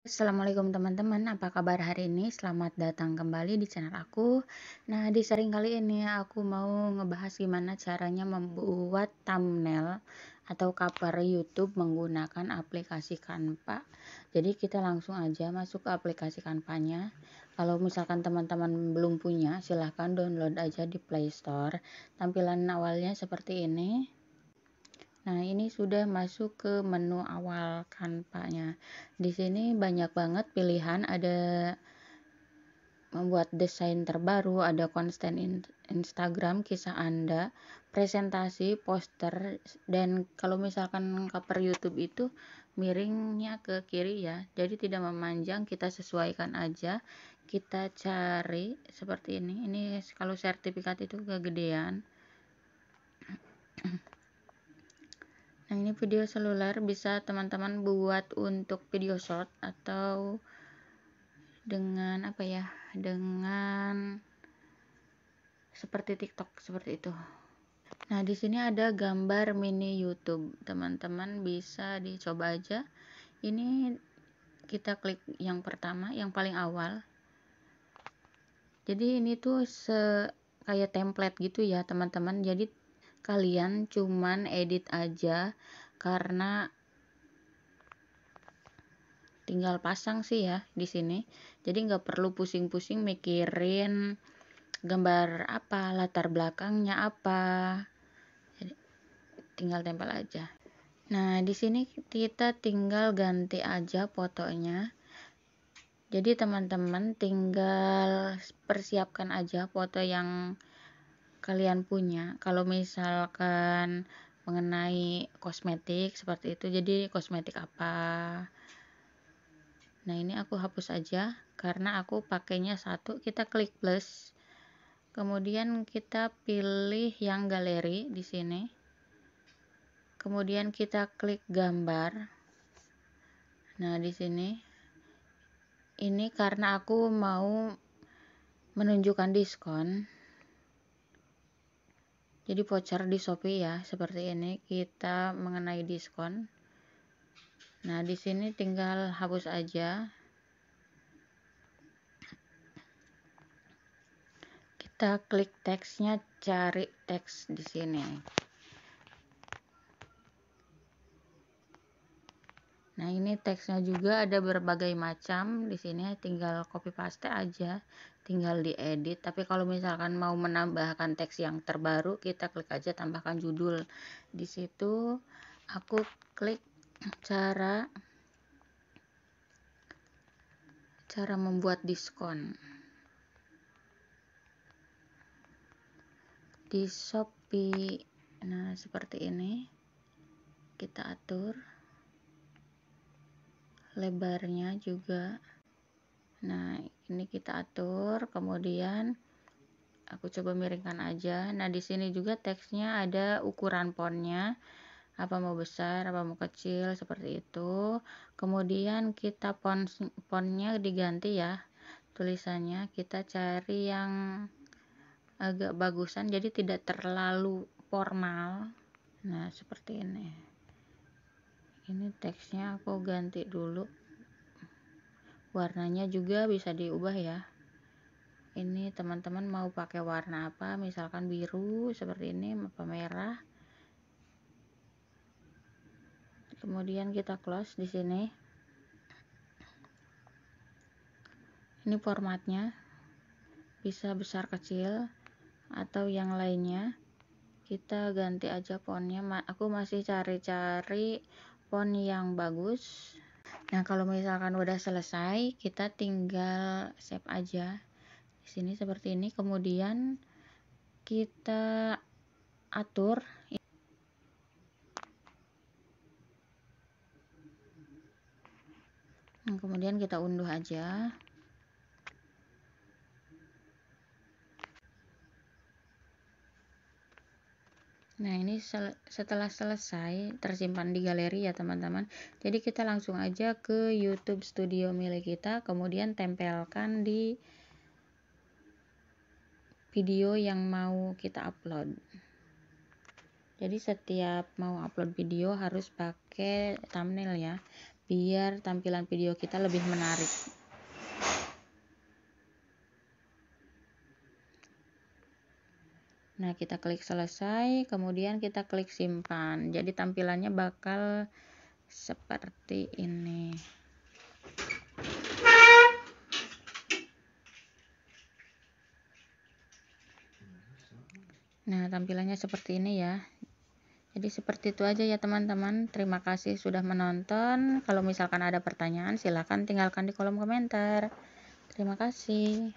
Assalamualaikum teman-teman, apa kabar hari ini? Selamat datang kembali di channel aku. Nah, di sharing kali ini aku mau ngebahas gimana caranya membuat thumbnail atau cover YouTube menggunakan aplikasi Canva. Jadi kita langsung aja masuk ke aplikasi Canva-nya. Kalau misalkan teman-teman belum punya, silahkan download aja di Play Store. Tampilan awalnya seperti ini. Nah, ini sudah masuk ke menu awal Canva-nya. Di sini banyak banget pilihan, ada membuat desain terbaru, ada konten Instagram, kisah Anda, presentasi, poster, dan kalau misalkan cover YouTube itu miringnya ke kiri ya. Jadi tidak memanjang, kita sesuaikan aja. Kita cari seperti ini. Ini kalau sertifikat itu kegedean. Nah, ini video seluler bisa teman-teman buat untuk video short atau dengan apa ya? Dengan seperti TikTok seperti itu. Nah, di sini ada gambar mini YouTube. Teman-teman bisa dicoba aja. Ini kita klik yang pertama, yang paling awal. Jadi ini tuh kayak template gitu ya, teman-teman. Jadi kalian cuman edit aja karena tinggal pasang sih ya di sini. Jadi nggak perlu pusing-pusing mikirin gambar apa, latar belakangnya apa. Jadi, tinggal tempel aja. Nah, di sini kita tinggal ganti aja fotonya. Jadi teman-teman tinggal persiapkan aja foto yang kalian punya. Kalau misalkan mengenai kosmetik seperti itu, jadi kosmetik apa. Nah, ini aku hapus aja karena aku pakainya satu. Kita klik plus. Kemudian kita pilih yang galeri di sini. Kemudian kita klik gambar. Nah, di sini ini karena aku mau menunjukkan diskon. Jadi voucher di Shopee ya, seperti ini. Kita mengenai diskon. Nah, di sini tinggal hapus aja. Kita klik teksnya, cari teks di sini. Nah, ini teksnya juga ada berbagai macam. Di sini tinggal copy paste aja, tinggal diedit. Tapi kalau misalkan mau menambahkan teks yang terbaru, kita klik aja tambahkan judul. Di situ aku klik cara membuat diskon di Shopee. Nah, seperti ini. Kita atur lebarnya juga. Nah, ini kita atur, kemudian aku coba miringkan aja. Nah, di sini juga teksnya ada ukuran fontnya, apa mau besar, apa mau kecil, seperti itu. Kemudian kita fontnya diganti ya, tulisannya kita cari yang agak bagusan, jadi tidak terlalu formal. Nah, seperti ini. Ini teksnya aku ganti dulu. Warnanya juga bisa diubah ya. Ini teman-teman mau pakai warna apa, misalkan biru seperti ini, apa merah. Kemudian kita close di sini. Ini formatnya bisa besar kecil atau yang lainnya. Kita ganti aja fontnya. Aku masih cari-cari font yang bagus. Nah, kalau misalkan udah selesai, kita tinggal save aja di sini seperti ini. Kemudian kita atur. Nah, kemudian kita unduh aja. Nah, ini setelah selesai tersimpan di galeri ya teman-teman. Jadi kita langsung aja ke YouTube Studio milik kita, kemudian tempelkan di video yang mau kita upload. Jadi setiap mau upload video harus pakai thumbnail ya. biar tampilan video kita lebih menarik. Nah, kita klik selesai, kemudian kita klik simpan. Jadi tampilannya bakal seperti ini. Nah, tampilannya seperti ini ya. Jadi seperti itu aja ya teman-teman. Terima kasih sudah menonton. Kalau misalkan ada pertanyaan, silahkan tinggalkan di kolom komentar. Terima kasih.